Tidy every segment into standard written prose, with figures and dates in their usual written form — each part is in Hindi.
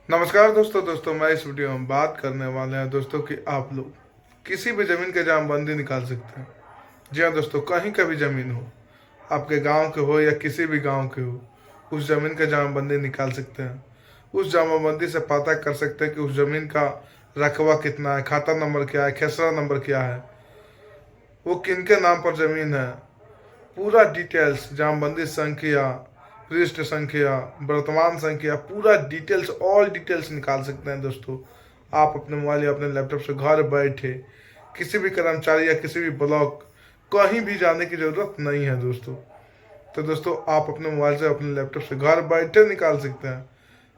नमस्कार दोस्तों मैं इस वीडियो में बात करने वाले हैं दोस्तों कि आप लोग किसी भी ज़मीन के जामबंदी निकाल सकते हैं। जी हाँ दोस्तों, कहीं का भी ज़मीन हो, आपके गांव के हो या किसी भी गांव के हो, उस ज़मीन का जामबंदी निकाल सकते हैं। उस जामबंदी से पता कर सकते हैं कि उस ज़मीन का रकबा कितना है, खाता नंबर क्या है, खेसरा नंबर क्या है, वो किन के नाम पर ज़मीन है, पूरा डिटेल्स, जामबंदी संख्या, पृष्ठ संख्या, वर्तमान संख्या, पूरा डिटेल्स, ऑल डिटेल्स निकाल सकते हैं दोस्तों। आप अपने मोबाइल या अपने लैपटॉप से घर बैठे किसी भी कर्मचारी या किसी भी ब्लॉक कहीं भी जाने की ज़रूरत नहीं है दोस्तों। तो दोस्तों आप अपने मोबाइल से अपने लैपटॉप से घर बैठे निकाल सकते हैं।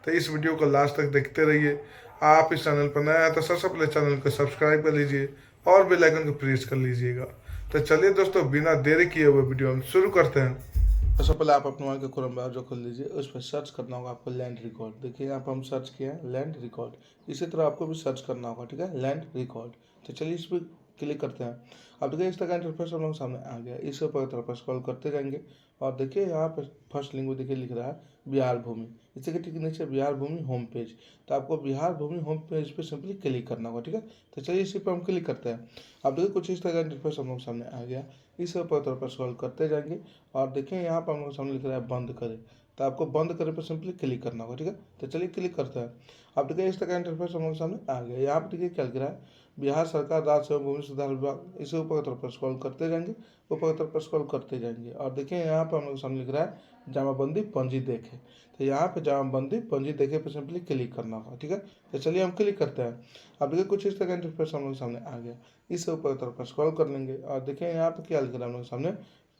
तो इस वीडियो को लास्ट तक देखते रहिए। आप इस चैनल पर नया है तो सबसे पहले चैनल को सब्सक्राइब कर लीजिए और बेल आइकन को प्रेस कर लीजिएगा। तो चलिए दोस्तों, बिना देरी किए हुए वीडियो हम शुरू करते हैं। सबसे पहले आप अपने मोबाइल का क्रोम ब्राउज़र खोल लीजिए, उस पर सर्च करना होगा आपको लैंड रिकॉर्ड। देखिए यहाँ पर हम सर्च किए हैं लैंड रिकॉर्ड। इसी तरह आपको भी सर्च करना होगा, ठीक है, लैंड रिकॉर्ड। तो चलिए इस पर क्लिक करते हैं। अब देखिए इस तरह का इंटरफेस हम लोग सामने आ गया। इस ऊपर की तरफ स्क्रॉल करते जाएंगे और देखिए यहाँ पे फर्स्ट लिंक में देखिए लिख रहा है बिहार भूमि। इसी के ठीक नीचे बिहार भूमि होम पेज। तो आपको बिहार भूमि होम पेज पे सिंपली क्लिक करना होगा, ठीक है। तो चलिए इसी पर हम क्लिक करते हैं। अब देखिए कुछ इस तरह का इंटरफेस हम लोग सामने आ गया। इस ऊपर तरफ स्क्रॉल करते जाएंगे और देखिए यहाँ पर हम लोग सामने लिख रहा है बंद करें। तो आपको बंद करे पर सिंपली क्लिक करना होगा, ठीक है। तो चलिए क्लिक करते हैं। अब देखिए इस तरह का इंटरफेस हम लोग सामने आ गया। यहाँ पर देखिए क्या लिख रहा है, बिहार सरकार राजस्व एवं भूमि सुधार विभाग। इसे ऊपर की तरफ स्क्रॉल करते जाएंगे, ऊपर की तरफ स्क्रॉल करते जाएंगे और देखिए यहाँ पर हम लोग सामने लिख रहा है जमाबंदी पंजी देखे। तो यहाँ पे जमाबंदी पंजी देखे पर सिंपली क्लिक करना होगा, ठीक है। तो चलिए हम क्लिक करते हैं। अब देखिए कुछ इस तरह का इंटरफेस हम लोग सामने आ गया। इससे ऊपर की तरफ स्क्रॉल कर लेंगे और देखिए यहाँ पे क्या लिख रहा है हम लोग सामने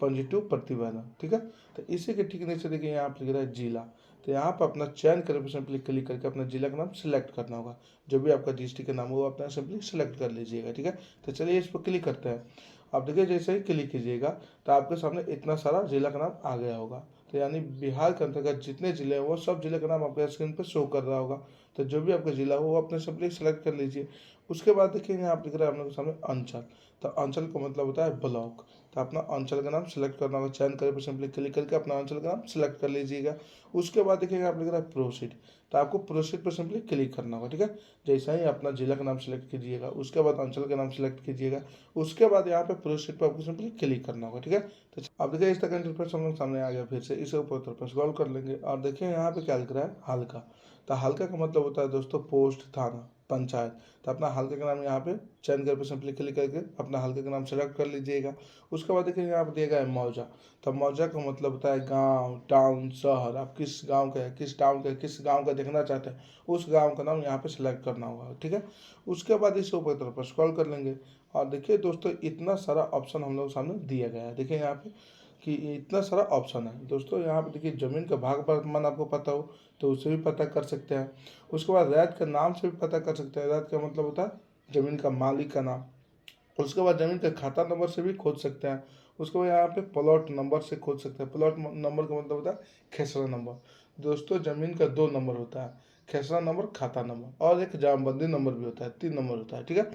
पंजी टू प्रतिवेदन, ठीक है। तो इसी के ठीक नीचे देखिए यहाँ पे लिख रहा है जिला। तो यहाँ पर अपना चयन करके सिंपली क्लिक करके अपना जिला का नाम सिलेक्ट करना होगा। जो भी आपका डिस्ट्रिक्ट का नाम हो वो अपना सिंपली सिलेक्ट कर लीजिएगा, ठीक है। तो चलिए इस पर क्लिक करते हैं। आप देखिए जैसे ही क्लिक कीजिएगा तो आपके सामने इतना सारा जिला का नाम आ गया होगा। तो यानी बिहार के अंतर्गत जितने जिले हैं वो सब जिले का नाम आपके स्क्रीन पर शो कर रहा होगा। तो जो भी आपका जिला हो वो अपने सिंपली सेलेक्ट कर लीजिए। उसके बाद देखिए यहाँ आप लिख रहा है हम लोग के सामने अंचल। तो अंचल का मतलब होता है ब्लॉक। तो अपना अंचल का नाम सेलेक्ट करना होगा। चयन करे पर सिंपली क्लिक करके अपना अंचल का नाम सेलेक्ट कर लीजिएगा। उसके बाद देखिएगा आप लिख रहा है प्रोसीड। तो आपको प्रोसीड पर सिंपली क्लिक करना होगा, ठीक है। जैसा ही अपना जिला का नाम सेलेक्ट कीजिएगा, उसके बाद अंचल का नाम सेलेक्ट कीजिएगा, उसके बाद यहाँ पे प्रोसीड पर आपको सिंपली क्लिक करना होगा, ठीक है। तो अब देखिए इस तरह का इंटरफेस हम लोग सामने आ गया। फिर से इसे ऊपर तरफ स्क्रॉल कर लेंगे और देखिए यहाँ पे क्या लिख रहा है हल्का। तो हल्का का मतलब होता है दोस्तों पोस्ट, थाना, पंचायत। तो अपना हल्के का नाम यहाँ पे चयन कर पे सिंपली क्लिक करके अपना हल्के का नाम सेलेक्ट कर लीजिएगा। उसके बाद देखिए यहाँ पे दिया गया है मौजा। तो मौजा का मतलब होता है गांव, टाउन, शहर। आप किस गांव का है, किस टाउन का, किस गांव का देखना चाहते हैं, उस गांव का नाम यहाँ पे सेलेक्ट करना होगा, ठीक है। उसके बाद इसे ऊपर तरफ स्क्रॉल कर लेंगे और देखिए दोस्तों इतना सारा ऑप्शन हम लोग सामने दिया गया है। देखिए यहाँ पे कि इतना सारा ऑप्शन है दोस्तों। यहाँ पे देखिए ज़मीन का भाग वर्तमान आपको पता हो तो उससे भी पता कर सकते हैं। उसके बाद रैयत का नाम से भी पता कर सकते हैं। रैयत का मतलब होता है ज़मीन का मालिक का नाम। उसके बाद ज़मीन का खाता नंबर से भी खोज सकते हैं। उसके बाद यहाँ पे प्लॉट नंबर से खोज सकते हैं। प्लॉट नंबर का मतलब होता है खेसरा नंबर। दोस्तों ज़मीन का दो नंबर होता है, खेसरा नंबर, खाता नंबर, और एक जामबंदी नंबर भी होता है, तीन नंबर होता है, ठीक है।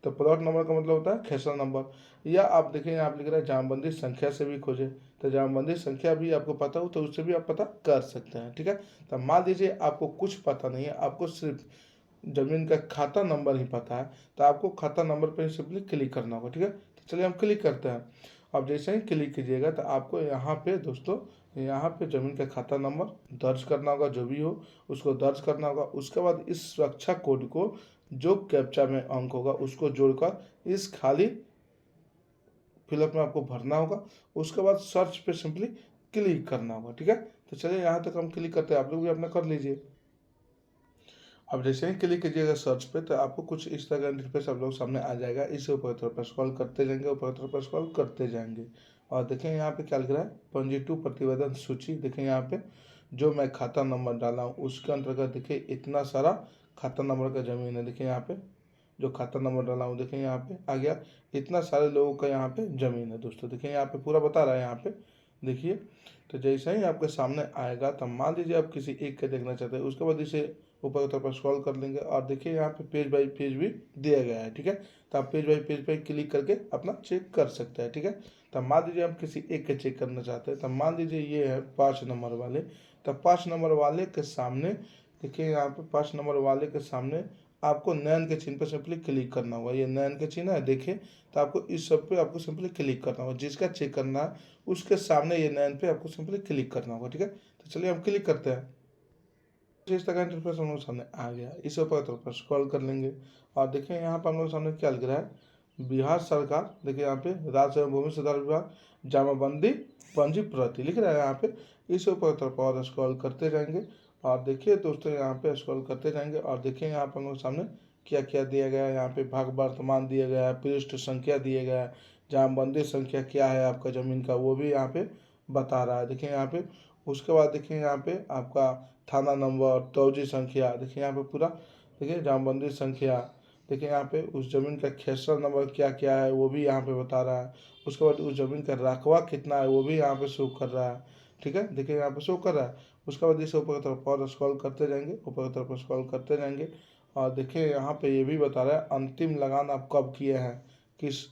तो प्लॉट नंबर का मतलब होता है खेसरा नंबर। या आप देखें आप लिख रहा है जामबंदी संख्या से भी खोजे। तो जामबंदी संख्या भी आपको पता हो तो उससे भी आप पता कर सकते हैं, ठीक है। तो मान लीजिए आपको कुछ पता नहीं है, आपको सिर्फ जमीन का खाता नंबर ही पता है, तो आपको खाता नंबर पर सिंपली क्लिक करना होगा, ठीक है। तो चलिए हम क्लिक करते हैं। अब जैसे ही क्लिक कीजिएगा तो आपको यहाँ पे दोस्तों, यहाँ पे ज़मीन का खाता नंबर दर्ज करना होगा, जो भी हो उसको दर्ज करना होगा। उसके बाद इस सुरक्षा कोड को, जो कैप्चा में अंक होगा उसको जोड़कर इस खाली फिलअप में आपको भरना होगा। उसके बाद सर्च पे सिंपली क्लिक करना होगा, ठीक है। तो चलिए यहाँ तक हम क्लिक करते हैं, आप लोग भी अपना कर लीजिए। अब जैसे ही क्लिक कीजिएगा सर्च पे तो आपको कुछ इस तरह का इंटरफेस आप लोग सामने आ जाएगा। इसे ऊपर तरफ स्क्रॉल करते जाएंगे, ऊपर तरफ स्क्रॉल करते जाएंगे और देखें यहाँ पे क्या लिख रहा है पंजी टू प्रतिवेदन सूची। देखें यहाँ पे जो मैं खाता नंबर डाला हूँ उसके अंतर्गत देखिए इतना सारा खाता नंबर का ज़मीन है। देखिए यहाँ पे जो खाता नंबर डाला हूँ, देखें यहाँ पे आ गया इतना सारे लोगों का यहाँ पे ज़मीन है दोस्तों। देखिए यहाँ पे पूरा बता रहा है यहाँ पे, देखिए। तो जैसे ही आपके सामने आएगा तो मान लीजिए आप किसी एक का देखना चाहते हैं, उसके बाद इसे ऊपर की तरफ स्क्रॉल कर लेंगे और देखिए यहाँ पे पेज बाई पेज भी दिया गया है, ठीक है। तो आप पेज बाई पेज पे क्लिक करके अपना चेक कर सकते हैं, ठीक है। तो मान लीजिए आप किसी एक का चेक करना चाहते हैं, तो मान लीजिए ये है 5 नंबर वाले। तो 5 नंबर वाले के सामने देखिए यहाँ पे 5 नंबर वाले के सामने आपको नैन के चिन्ह पर सिंपली क्लिक करना होगा। ये नैन के चिन्ह है, देखिए। तो आपको इस सब पे आपको सिंपली क्लिक करना होगा। जिसका चेक करना है उसके सामने ये नैन पे आपको सिंपली क्लिक करना होगा, ठीक है। तो चलिए हम क्लिक करते हैं। इस तरह का इंटरफेस हम लोग सामने आ गया। इस ऊपर तरफ पर स्क्रॉल कर लेंगे और देखिए यहाँ पर हम लोग सामने क्या लिख रहा है, बिहार सरकार। देखिए यहाँ पे राज्य एवं भूमि सुधार विभाग जमाबंदी पंजी प्रति लिख रहा है यहाँ पे। इस ऊपर तरफ और स्क्रॉल करते जाएंगे और देखिए दोस्तों यहाँ पे स्क्रॉल करते जाएंगे और देखिए यहाँ पर हम लोग सामने क्या क्या दिया गया है। यहाँ पे भाग वर्तमान दिया गया है, पृष्ठ संख्या दिया गया है, जमाबंदी संख्या क्या है आपका ज़मीन का वो भी यहाँ पे बता रहा है। देखिए यहाँ पे उसके बाद देखिए यहाँ पे आपका थाना नंबर, तौजी संख्या, देखिए यहाँ पे पूरा, देखिए जमाबंदी संख्या, देखिए यहाँ पे उस जमीन का खेसरा नंबर क्या क्या है वो भी यहाँ पे बता रहा है। उसके बाद उस जमीन का रकबा कितना है वो भी यहाँ पे शो कर रहा है, ठीक है। देखिए यहाँ पे शो कर रहा है। उसके बाद इसे ऊपर की तरफ और स्क्रॉल करते जाएंगे, ऊपर की तरफ स्क्रॉल करते जाएंगे और देखिए यहाँ पे ये भी बता रहा है अंतिम लगान आप कब किए हैं, किस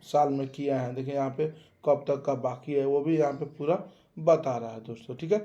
साल में किया है। देखिए यहाँ पे कब तक का बाकी है वो भी यहाँ पे पूरा बता रहा है दोस्तों, ठीक है।